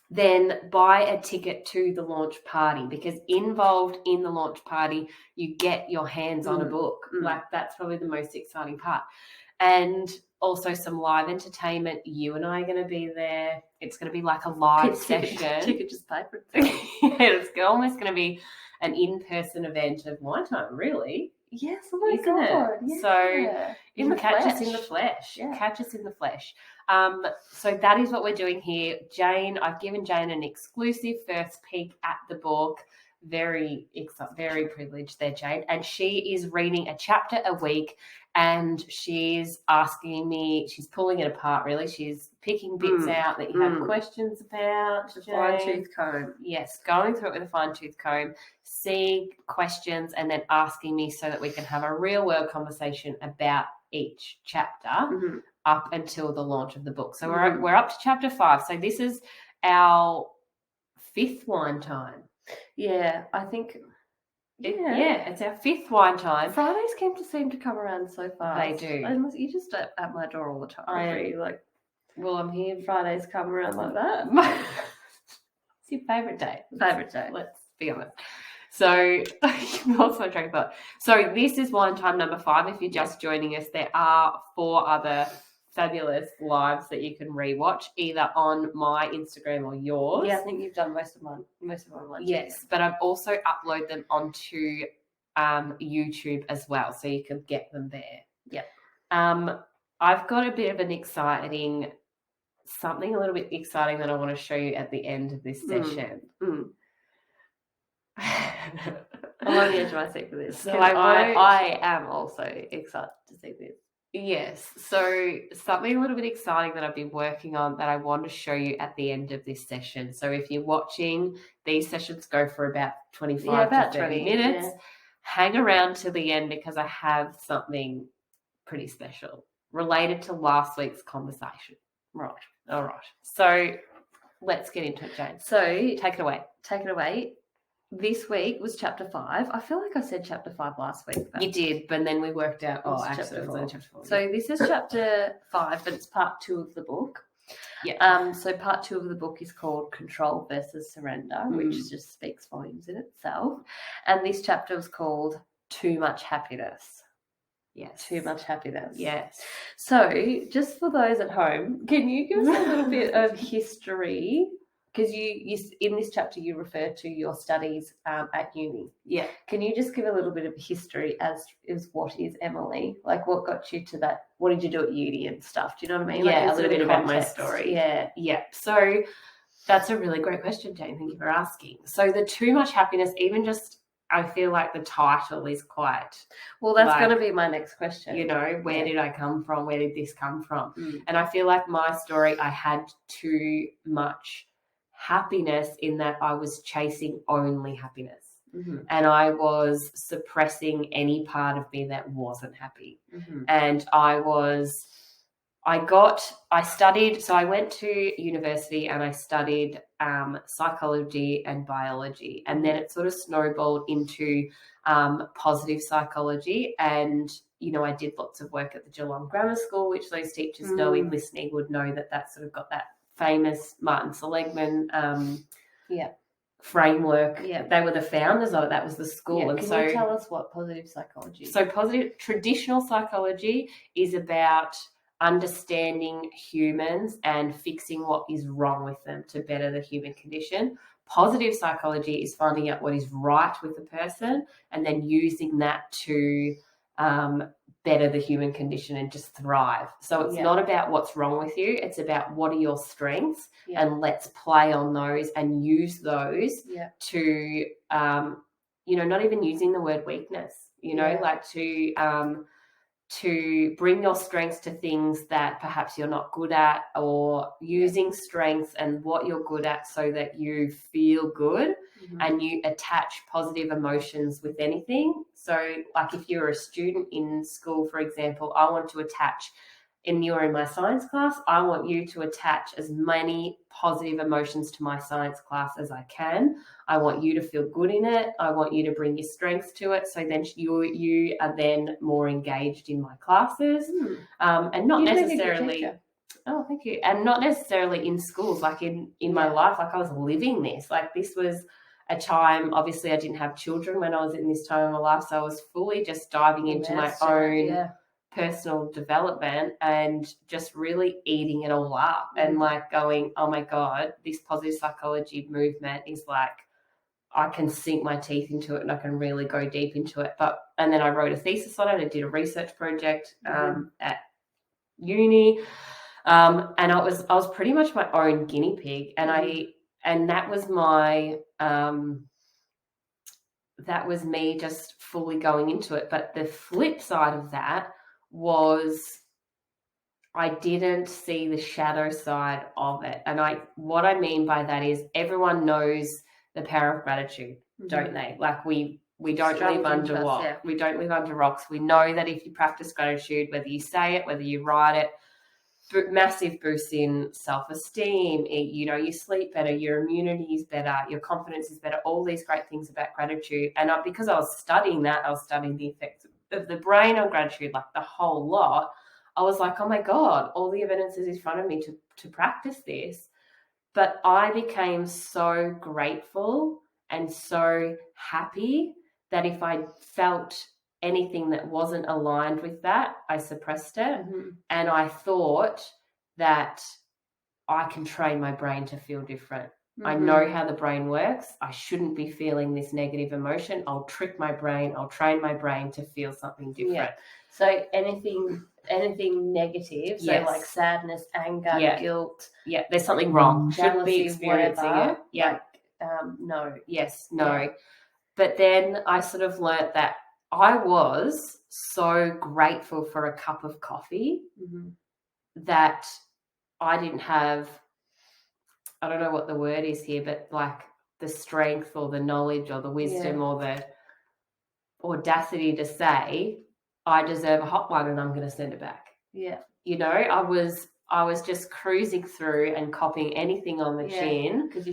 Then buy a ticket to the launch party, because involved in the launch party, you get your hands on a book. Like, that's probably the most exciting part. And also some live entertainment. You and I are going to be there. It's going to be like a live session. Ticket just pay for it. It's almost going to be an in-person event of my time, really. Yes, oh my God. Yeah. So you can catch us in the flesh. Yeah. Catch us in the flesh. So that is what we're doing here. Jane, I've given Jane an exclusive first peek at the book. Very privileged there, Jane. And she is reading a chapter a week, and she's asking me, she's pulling it apart, really. She's picking bits out that you have questions about. The fine-tooth comb. Yes, going through it with a fine-tooth comb, seeing questions, and then asking me so that we can have a real-world conversation about each chapter up until the launch of the book. So we're up to chapter 5. So this is our 5th wine time. Yeah, I think... Yeah, it's our 5th wine time. Fridays seem to come around so fast. They do. And you're just at my door all the time. Well, I'm here. Fridays come around like that. It's your favourite day. Let's be honest. So, what's my track of thought? So, this is wine time number 5. If you're just joining us, there are 4 other fabulous lives that you can rewatch, either on my Instagram or yours. Yeah, I think you've done most of mine. Yes, but I've also uploaded them onto YouTube as well, so you can get them there. Yep. I've got a bit of something a little bit exciting that I want to show you at the end of this session. I'm on the edge of my seat for this. So I am also excited to see this. Yes. So something a little bit exciting that I've been working on that I want to show you at the end of this session. So if you're watching, these sessions go for about 25 to 30 minutes. Yeah. Hang around to the end, because I have something pretty special related to last week's conversation. Right. All right. So let's get into it, Jane. So take it away. This week was chapter 5. I feel like I said chapter 5 last week. You did, but then we worked out, chapter 4. So this is chapter 5, but it's part 2 of the book. Yeah. So part 2 of the book is called Control versus Surrender, which just speaks volumes in itself. And this chapter was called Too Much Happiness. Yes. Too much happiness. Yes. So just for those at home, can you give us a little bit of history? Because you in this chapter you refer to your studies at uni. Yeah. Can you just give a little bit of history as what is Emily? Like, what got you to that? What did you do at uni and stuff? Do you know what I mean? Yeah, like, a little bit about my story. Yeah. So that's a really great question, Jane. Thank you for asking. So the Too Much Happiness, even just, I feel like the title is quite... Well, that's going to be my next question. You know, where did I come from? Where did this come from? And I feel like my story, I had too much happiness in that I was chasing only happiness. And I was suppressing any part of me that wasn't happy. And I studied, so I went to university and I studied psychology and biology, and then it sort of snowballed into positive psychology. And, you know, I did lots of work at the Geelong Grammar School, which those teachers knowing, listening would know that sort of got that famous Martin Seligman framework. Yeah. They were the founders of it. That was the school. Yeah. And Can so, you tell us what positive psychology is? So traditional psychology is about understanding humans and fixing what is wrong with them to better the human condition. Positive psychology is finding out what is right with the person and then using that to better the human condition and just thrive. So it's not about what's wrong with you. It's about what are your strengths, and let's play on those and use those to, you know, not even using the word weakness, you know, like to bring your strengths to things that perhaps you're not good at, or using strengths and what you're good at so that you feel good and you attach positive emotions with anything. So like if you're a student in school, for example, I want to attach you're in my science class, I want you to attach as many positive emotions to my science class as I can. I want you to feel good in it. I want you to bring your strengths to it. So then you are then more engaged in my classes, and not necessarily. Oh, thank you. And not necessarily in schools, like in my life, like I was living this. Like this was a time, obviously I didn't have children when I was in this time of my life, so I was fully just diving into my own personal development and just really eating it all up and like going, oh my God, this positive psychology movement is like, I can sink my teeth into it and I can really go deep into it. And then I wrote a thesis on it. I did a research project at uni. And I was pretty much my own guinea pig, and that was my that was me just fully going into it. But the flip side of that was I didn't see the shadow side of it. And what I mean by that is everyone knows the power of gratitude, don't they? Like we don't live under rocks. We don't live under rocks. We know that if you practice gratitude, whether you say it, whether you write it, massive boost in self-esteem, you sleep better, your immunity is better, your confidence is better, all these great things about gratitude. And because I was studying that, I was studying the effects of the brain on gratitude, like the whole lot. I was like, oh my God, all the evidence is in front of me to practice this. But I became so grateful and so happy that if I felt anything that wasn't aligned with that, I suppressed it. And I thought that I can train my brain to feel different. I know how the brain works. I shouldn't be feeling this negative emotion. I'll trick my brain. I'll train my brain to feel something different. Yeah. So anything negative, so like sadness, anger, guilt. Yeah, there's something wrong. Shouldn't be experiencing it. Yeah. No. Yes, no. Yeah. But then I sort of learnt that I was so grateful for a cup of coffee that I didn't have, I don't know what the word is here, but like the strength or the knowledge or the wisdom or the audacity to say, I deserve a hot one and I'm going to send it back. Yeah. I was just cruising through and copying anything on the chin because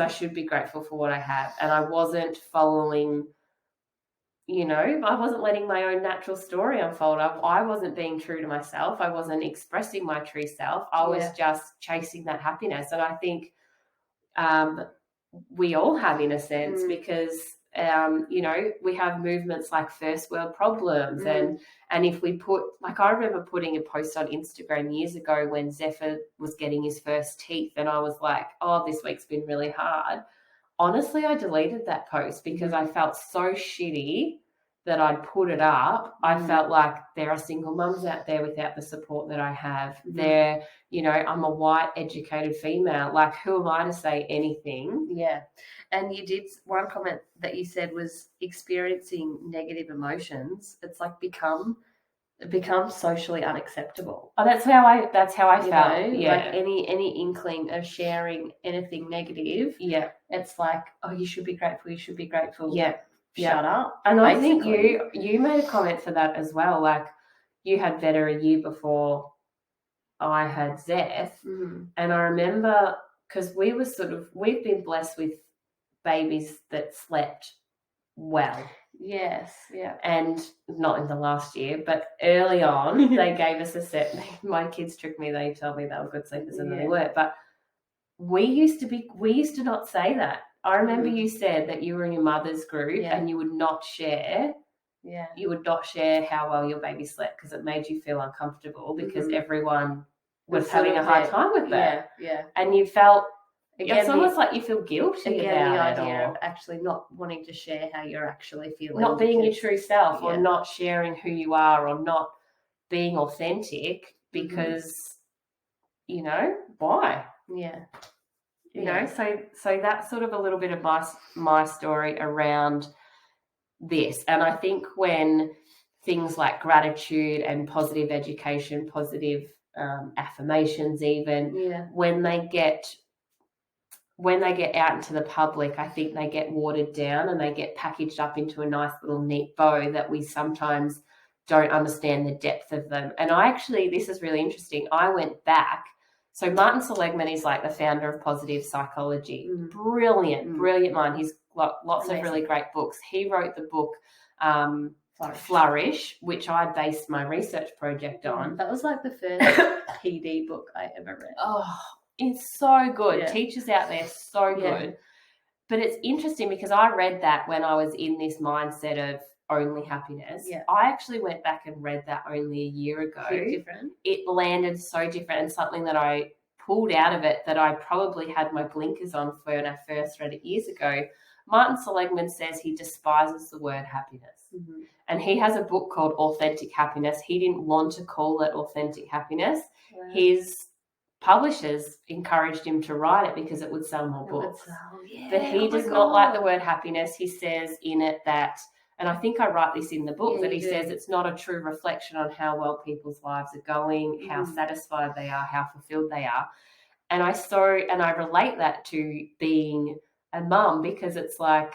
I should be grateful for what I have. And I wasn't following, I wasn't letting my own natural story unfold. I wasn't being true to myself. I wasn't expressing my true self. I was just chasing that happiness. And I think we all have, in a sense, because we have movements like first world problems, and if we put, like, I remember putting a post on Instagram years ago when Zephyr was getting his first teeth, and I was like, oh, this week's been really hard. Honestly, I deleted that post because I felt so shitty that I'd put it up. I felt like there are single mums out there without the support that I have. There, I'm a white, educated female. Like, who am I to say anything? Yeah. And you did, one comment that you said was experiencing negative emotions. It's like become socially unacceptable. Oh, that's how I felt. Yeah. Like any inkling of sharing anything negative. Yeah. It's like, oh, you should be grateful. You should be grateful. Yeah. Shut up. And basically. I think you made a comment for that as well. Like, you had better a year before I had Zeph. And I remember, because we've been blessed with babies that slept well. Yes, yeah. And not in the last year, but early on, they gave us a set. My kids tricked me. They told me they were good sleepers and they weren't. But we used to not say that. I remember you said that you were in your mother's group and you would not share. Yeah. You would not share how well your baby slept because it made you feel uncomfortable because everyone was having a hard time with that. Yeah. And you felt, it's almost like you feel guilty about the idea of actually not wanting to share how you're actually feeling. Not being your true self or not sharing who you are or not being authentic because, why? Yeah. So that's sort of a little bit of my story around this. And I think when things like gratitude and positive education, positive affirmations even, when they get out into the public, I think they get watered down and they get packaged up into a nice little neat bow that we sometimes don't understand the depth of them. And I actually, this is really interesting, I went back. So Martin Seligman is like the founder of positive psychology. Brilliant mind. He's got lots of really great books. He wrote the book Flourish, which I based my research project on. That was like the first PD book I ever read. Oh, it's so good. Teachers out there, so good. But it's interesting because I read that when I was in this mindset of only happiness. I actually went back and read that only a year ago. Different. It landed so different, and something that I pulled out of it that I probably had my blinkers on for when I first read it years ago. Martin Seligman says he despises the word happiness. And he has a book called Authentic Happiness. He didn't want to call it Authentic Happiness. Wow. His publishers encouraged him to write it because it would sell more books. But he does not like the word happiness. He says in it that, and I think I write this in the book, that he says it's not a true reflection on how well people's lives are going, how satisfied they are, how fulfilled they are. And I relate that to being a mum, because it's like,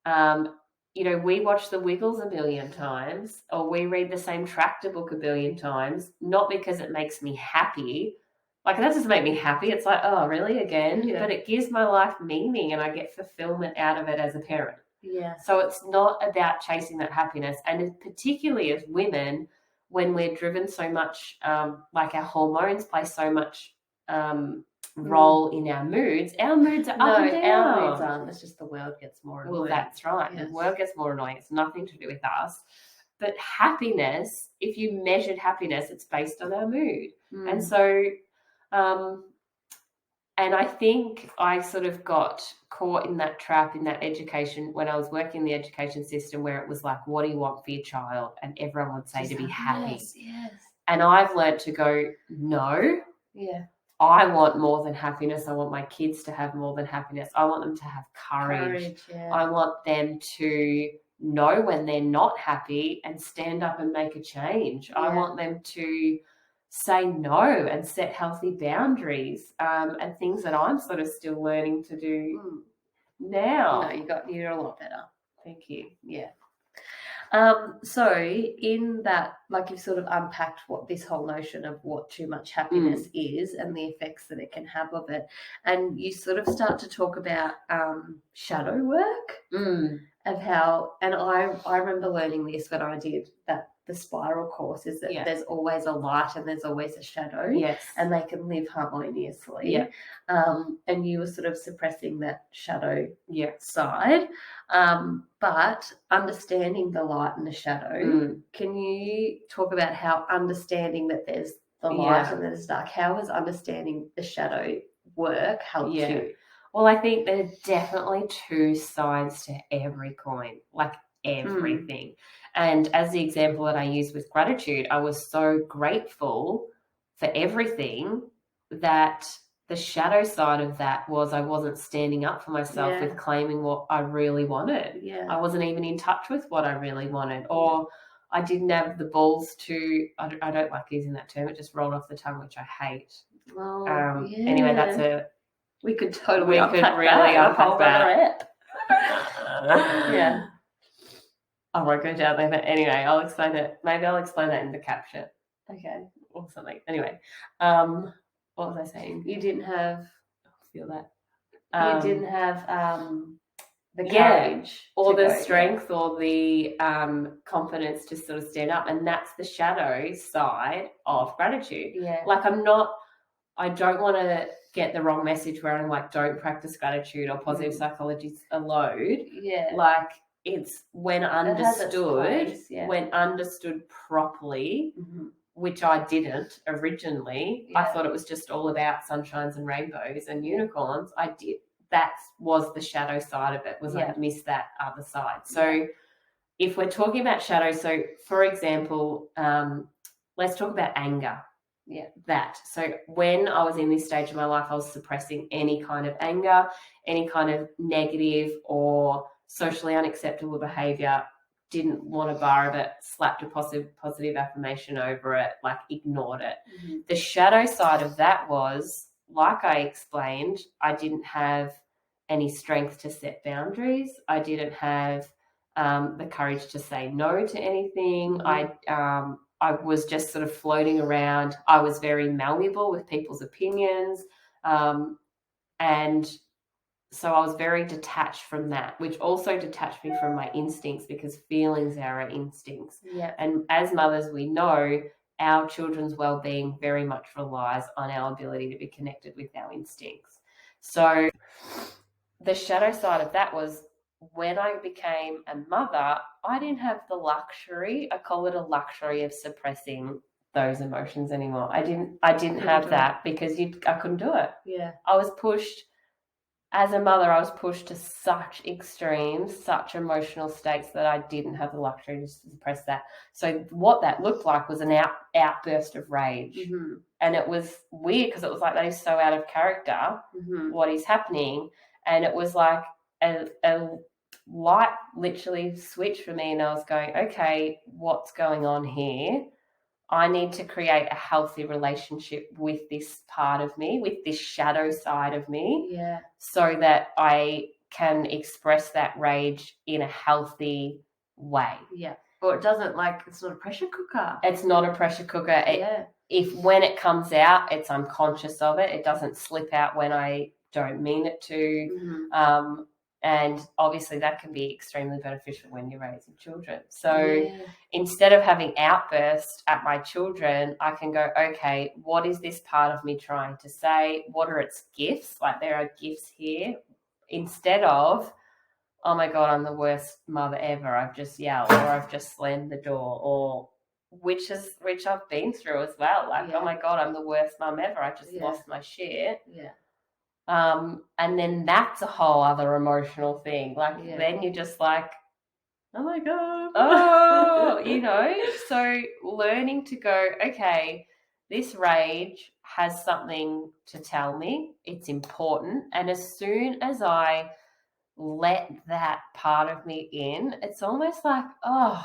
we watch The Wiggles a billion times, or we read the same Tractor book a billion times, not because it makes me happy. Like, that doesn't make me happy. It's like, oh, really, again? But it gives my life meaning, and I get fulfillment out of it as a parent. So it's not about chasing that happiness. And particularly as women, when we're driven so much, like our hormones play so much role in our moods are up and down. Our moods aren't. It's just the world gets more annoying. Well, that's right. Yes. The world gets more annoying. It's nothing to do with us. But happiness, if you measured happiness, it's based on our mood. And so, and I think I sort of got caught in that trap in that education when I was working in the education system, where it was like, what do you want for your child? And everyone would say to be happy. Yes. And I've learned to go, no. I want more than happiness. I want my kids to have more than happiness. I want them to have courage. I want them to know when they're not happy and stand up and make a change. I want them to say no and set healthy boundaries, and things that I'm sort of still learning to do now. No, you're a lot better. Thank you. So in that, like, you've sort of unpacked what this whole notion of what too much happiness is and the effects that it can have of it. And you sort of start to talk about shadow work of how, and I remember learning this when I did the spiral course, is that there's always a light and there's always a shadow. And they can live harmoniously. And you were sort of suppressing that shadow side. But understanding the light and the shadow, can you talk about how understanding that there's the light and there's dark, how has understanding the shadow work helped you? Well, I think there are definitely two sides to every coin, like everything. And as the example that I used with gratitude, I was so grateful for everything that the shadow side of that was I wasn't standing up for myself with claiming what I really wanted. I wasn't even in touch with what I really wanted, or I didn't have the balls to, I don't like using that term, it just rolled off the tongue, which I hate. Anyway, we could really unpack that. I won't go down there, but anyway, I'll explain it. Maybe I'll explain that in the caption. Okay. Or something. Anyway, what was I saying? You didn't have... I feel that. You didn't have the courage. Or the strength or the confidence to sort of stand up. And that's the shadow side of gratitude. Like, I don't want to get the wrong message where I'm like, don't practice gratitude or positive psychology is a load. Like, it's when understood, when understood properly, which I didn't originally. I thought it was just all about sunshines and rainbows and unicorns. That was the shadow side of it, was I missed that other side. So if we're talking about shadow, so for example, let's talk about anger. So when I was in this stage of my life, I was suppressing any kind of anger, any kind of negative or socially unacceptable behavior, didn't want a bar of it, slapped a positive affirmation over it, like ignored it. The shadow side of that was, like I explained, I didn't have any strength to set boundaries. I didn't have the courage to say no to anything. I was just sort of floating around. I was very malleable with people's opinions. And so I was very detached from that, which also detached me from my instincts, because feelings are our instincts. Yeah. And as mothers, we know our children's well-being very much relies on our ability to be connected with our instincts. So the shadow side of that was, when I became a mother, I didn't have the luxury, I call it a luxury, of suppressing those emotions anymore. I didn't have that, because I couldn't do it. Yeah. I was pushed, as a mother, I was pushed to such extremes, such emotional states, that I didn't have the luxury to suppress that. So what that looked like was an outburst of rage. Mm-hmm. And it was weird, because it was like, that is so out of character, what is happening. And it was like a light literally switched for me, and I was going, okay, what's going on here? I need to create a healthy relationship with this part of me, with this shadow side of me, so that I can express that rage in a healthy way. Yeah. Or it doesn't, like, it's not a pressure cooker. It's not a pressure cooker. If when it comes out, it's unconscious of it. It doesn't slip out when I don't mean it to. And obviously that can be extremely beneficial when you're raising children. So instead of having outbursts at my children, I can go, okay, what is this part of me trying to say? What are its gifts? Like, there are gifts here. Instead of, oh my God, I'm the worst mother ever, I've just yelled, or I've just slammed the door, or which I've been through as well. Like, oh my God, I'm the worst mum ever, I just lost my shit. And then that's a whole other emotional thing. Like, then you're just like, oh my God. Oh, so learning to go, okay, this rage has something to tell me. It's important. And as soon as I let that part of me in, it's almost like, oh,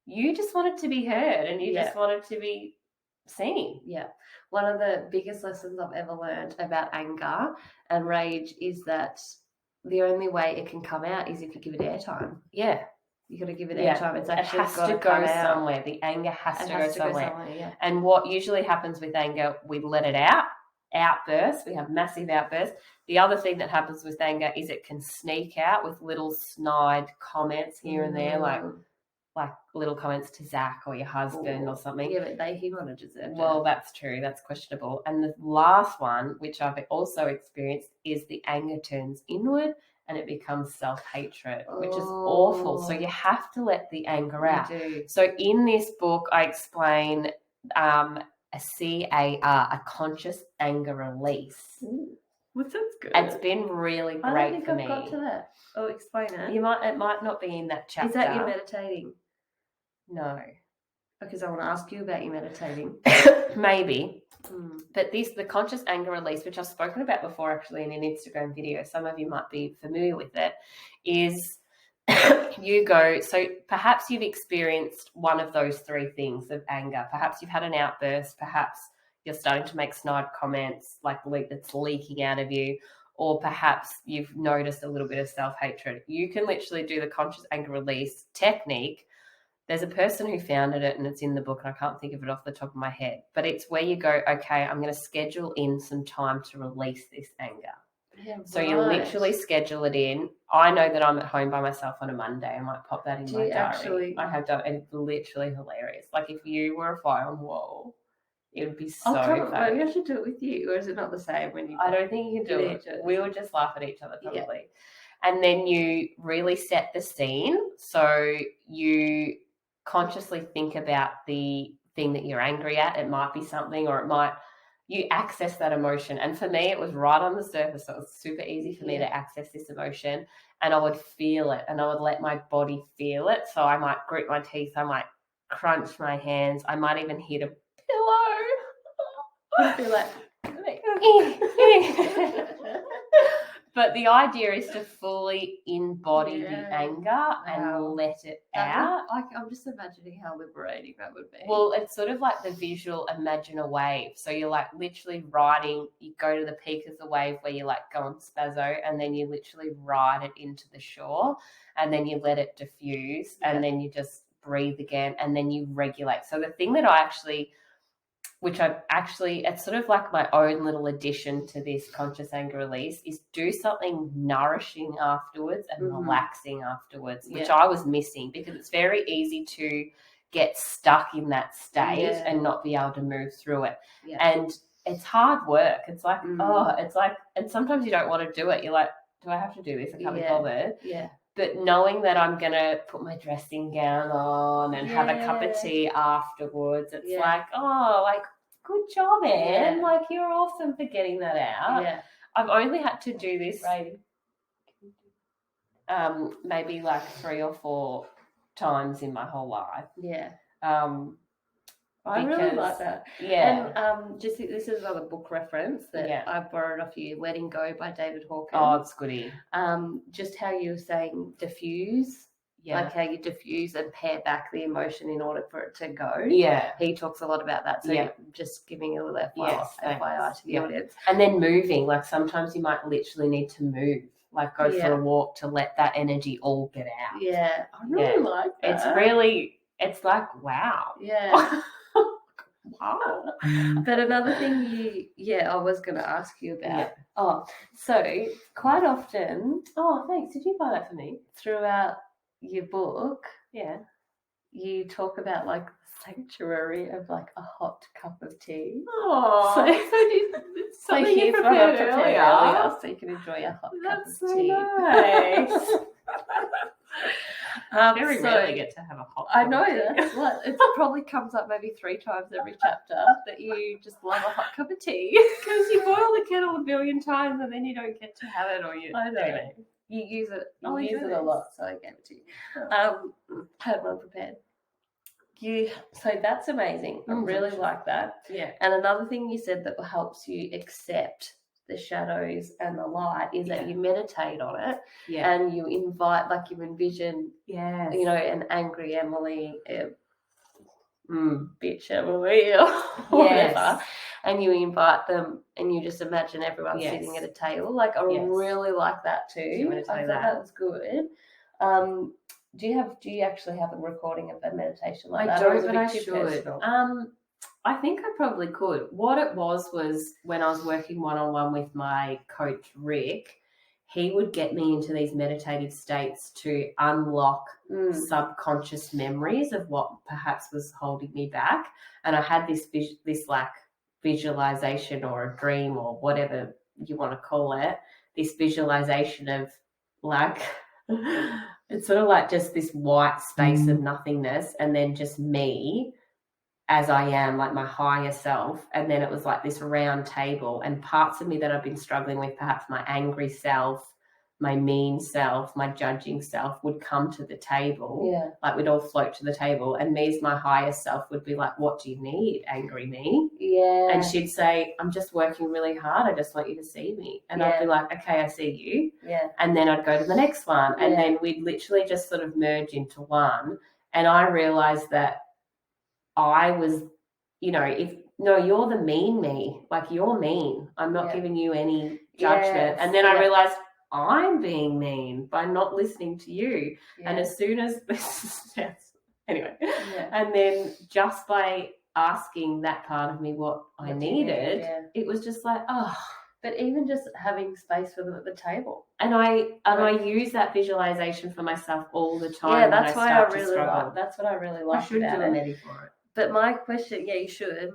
you just wanted to be heard, and you just wanted to be seen. Yeah. One of the biggest lessons I've ever learned about anger and rage is that the only way it can come out is if you give it airtime. Yeah. You got to give it airtime. It's actually it has to go somewhere. The anger has to go somewhere. And what usually happens with anger, we let it out. Outbursts. We have massive outbursts. The other thing that happens with anger is it can sneak out with little snide comments here and there, like little comments to Zach or your husband or something. Yeah, but he might have deserved it. Well, that's true. That's questionable. And the last one, which I've also experienced, is the anger turns inward and it becomes self-hatred, which is awful. So you have to let the anger out. So in this book, I explain a CAR, a conscious anger release. Ooh, that sounds good. It's been really great for me. I don't think I've got to that. Oh, explain it. It might not be in that chapter. Is that you meditating? No. Because I want to ask you about you meditating. Maybe. But the conscious anger release, which I've spoken about before actually in an Instagram video, some of you might be familiar with it, is you go, so perhaps you've experienced one of those three things of anger. Perhaps you've had an outburst, perhaps you're starting to make snide comments like that's leaking out of you, or perhaps you've noticed a little bit of self-hatred. You can literally do the conscious anger release technique. There's a person who founded it and it's in the book and I can't think of it off the top of my head. But it's where you go, okay, I'm going to schedule in some time to release this anger. Yeah, so you literally schedule it in. I know that I'm at home by myself on a Monday. I might pop that in my diary. I have done, and it's literally hilarious. Like, if you were a fly on the wall, it would be so funny. Maybe I should do it with you, or is it not the same when you? I don't think you can do it. We would just laugh at each other probably. Yeah. And then you really set the scene. So you consciously think about the thing that you're angry at. It might be something, or you access that emotion. And for me, it was right on the surface. So it was super easy for me to access this emotion, and I would feel it and I would let my body feel it. So I might grit my teeth. I might crunch my hands. I might even hit a pillow. I feel like But the idea is to fully embody the Yeah. anger Wow. and let it That out. I'm just imagining how liberating that would be. Well, it's sort of like the visual imagine a wave. So you're like literally riding, you go to the peak of the wave where you like go on spazzo, and then you literally ride it into the shore, and then you let it diffuse, and then you just breathe again, and then you regulate. So the thing that it's sort of like my own little addition to this conscious anger release, is do something nourishing afterwards and relaxing afterwards, which I was missing, because it's very easy to get stuck in that state and not be able to move through it. And it's hard work. It's like, and sometimes you don't want to do it. You're like, do I have to do this? I can't be bothered. Yeah. But knowing that I'm going to put my dressing gown on and have a cup of tea afterwards, it's like, good job, Anne. Yeah. Like, you're awesome for getting that out. Yeah. I've only had to do this maybe like 3 or 4 times in my whole life. Yeah. I really like that. Yeah. And just this is another book reference that I borrowed off you, Letting Go by David Hawkins. Oh, it's goody. Just how you were saying diffuse. Yeah. Like how you diffuse and pare back the emotion in order for it to go. Yeah. He talks a lot about that. So just giving a little FYI to the audience. And then moving. Like sometimes you might literally need to move. Like go for a walk to let that energy all get out. Yeah. I really like that. It's like, wow. Yeah. Wow. But another thing I was going to ask you about. So quite often. Oh, thanks. Did you buy that for me? Throughout your book, you talk about like the sanctuary of like a hot cup of tea. Oh, so you prepared earlier, so you can enjoy a hot cup of tea. Nice. Very rarely get to have a hot cup. I know that's what it probably comes up maybe 3 times every chapter that you just love a hot cup of tea because you boil the kettle a billion times and then you don't get to have it, or you. I know. You use it. You use it a lot, so I gave it to you. Had one prepared. So that's amazing. I really like that. Yeah. And another thing you said that helps you accept the shadows and the light is that you meditate on it and you invite, like you envision, an angry Emily, bitch Emily, or whatever, and you invite them and you just imagine everyone sitting at a table. Like I really like that too. I thought that was good. Do you actually have a recording of a meditation like that? I don't, but I should. I think I probably could. What it was when I was working one-on-one with my coach, Rick, he would get me into these meditative states to unlock subconscious memories of what perhaps was holding me back. And I had this like visualization or a dream or whatever you want to call it, this visualization of like, it's sort of like just this white space of nothingness, and then just me as I am, like my higher self. And then it was like this round table, and parts of me that I've been struggling with, perhaps my angry self, my mean self, my judging self, would come to the table. Yeah. Like we'd all float to the table, and me as my higher self would be like, what do you need, angry me? Yeah. And she'd say, I'm just working really hard. I just want you to see me. And I'd be like, okay, I see you. Yeah. And then I'd go to the next one. And then we'd literally just sort of merge into one. And I realized that I was, you're the mean me. Like, you're mean. I'm not giving you any judgment. Yes. And then I realized I'm being mean by not listening to you. Yeah. And as soon as this anyway. Yeah. And then just by asking that part of me what I needed, it was just like, oh. But even just having space for them at the table. And I use that visualization for myself all the time. Yeah, that's why I really like. That's what I really like. I should do a medi for it. But my question, you should.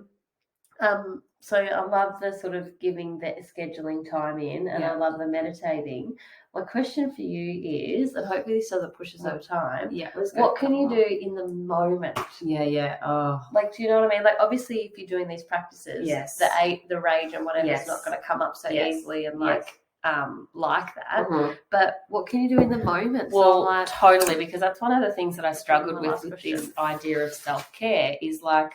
So I love the sort of giving the scheduling time in, and I love the meditating. My question for you is, and hopefully this doesn't push us over time. Yeah. What can you do in the moment? Yeah. Oh. Like, do you know what I mean? Like, obviously, if you're doing these practices, the rage and whatever is not going to come up so easily and like that. Mm-hmm. But what can you do in the moment? Well, totally, because that's one of the things that I struggled with this idea of self-care is like,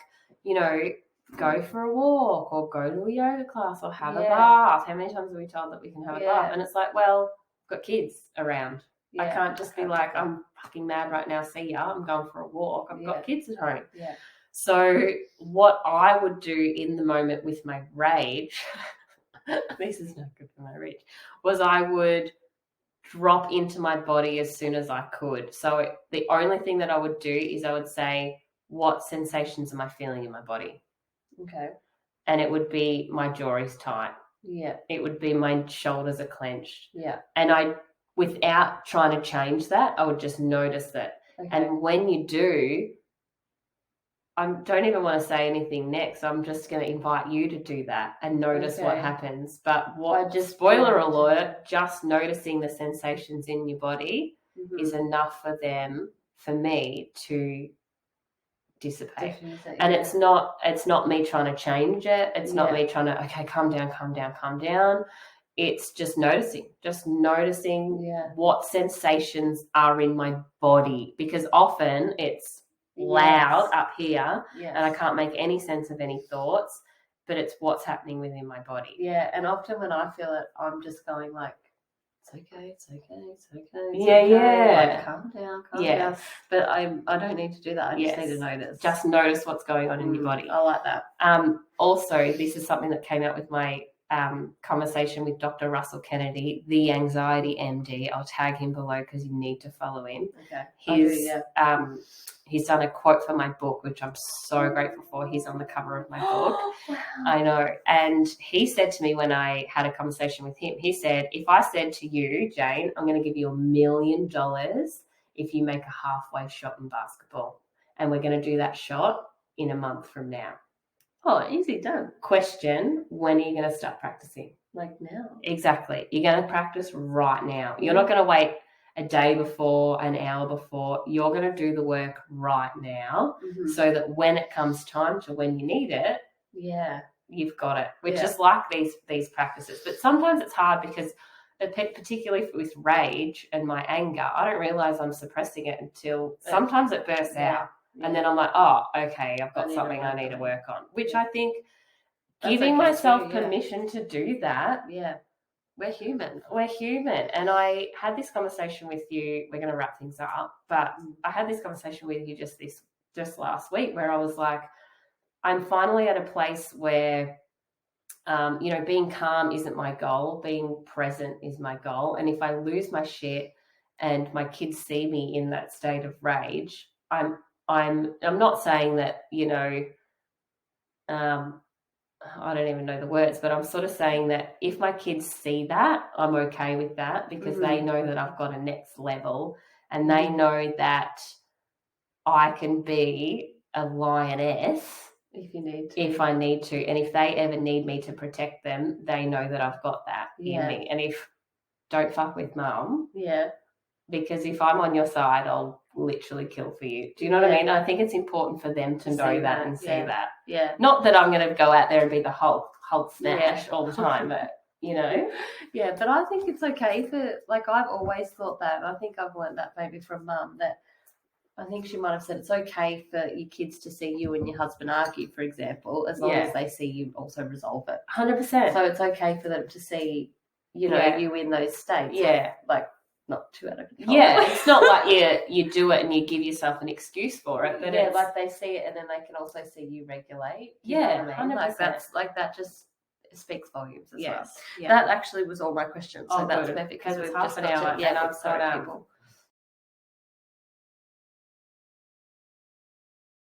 go for a walk or go to a yoga class or have a Yeah. bath. How many times are we told that we can have a Yeah. bath? And it's like, well, I've got kids around. I Yeah, can't just be can't like, do that. I'm fucking mad right now. See ya. I'm going for a walk. I've got kids at home. Yeah. So what I would do in the moment with my rage, this is not good for my rage, was I would drop into my body as soon as I could. So the only thing that I would do is I would say, what sensations am I feeling in my body? Okay. And it would be my jaw is tight. Yeah. It would be my shoulders are clenched. Yeah. And I, without trying to change that, I would just notice it. Okay. And when you do, I don't even want to say anything next. I'm just going to invite you to do that and notice what happens. But spoiler alert, just noticing the sensations in your body is enough for me to dissipate. And it's not me trying to change it. It's not me trying to, okay, calm down. It's just noticing what sensations are in my body, because often it's loud up here and I can't make any sense of any thoughts, but it's what's happening within my body. Yeah, and often when I feel it, I'm just going like, it's okay. Yeah. Like, calm down. But I don't need to do that. I just need to notice. Just notice what's going on in your body. I like that. Also, this is something that came out with my conversation with Dr. Russell Kennedy, the anxiety MD. I'll tag him below because you need to follow him. Okay. He's done a quote for my book, which I'm so grateful for. He's on the cover of my book. Wow. I know. And he said to me when I had a conversation with him, he said, if I said to you, Jane, I'm going to give you $1 million if you make a halfway shot in basketball, and we're going to do that shot in a month from now. Oh, easy done. Question, when are you going to start practicing? Like now. Exactly. You're going to practice right now. You're not going to wait a day before, an hour before. You're going to do the work right now so that when it comes time to when you need it, you've got it, which is like these practices. But sometimes it's hard because particularly with rage and my anger, I don't realize I'm suppressing it until sometimes it bursts out. And then I'm like, oh, okay, I've got something I need to work on, which I think giving myself permission to do that. Yeah. We're human. And I had this conversation with you. We're going to wrap things up, but I had this conversation with you just last week where I was like, I'm finally at a place where, being calm isn't my goal. Being present is my goal. And if I lose my shit and my kids see me in that state of rage, I'm not saying that, I don't even know the words, but I'm sort of saying that if my kids see that, I'm okay with that because they know that I've got a next level and they know that I can be a lioness if I need to. And if they ever need me to protect them, they know that I've got that in me. And if don't fuck with mum. Yeah. Because if I'm on your side, I'll literally kill for you. Do you know what I mean? I think it's important for them to know that and see that. Yeah. Not that I'm going to go out there and be the Hulk smash all the time, but, Yeah, but I think it's okay I've always thought that, and I think I've learned that maybe from mum, that I think she might have said it's okay for your kids to see you and your husband argue, for example, as long as they see you also resolve it. 100%. So it's okay for them to see, you in those states. Yeah. Not too out of control. Yeah, it's not like you do it and you give yourself an excuse for it, but it's like they see it and then they can also see you regulate. You know what I mean? 100%. That just speaks volumes as well. Yeah. That actually was all my questions. So that's perfect because it's half an hour and I've got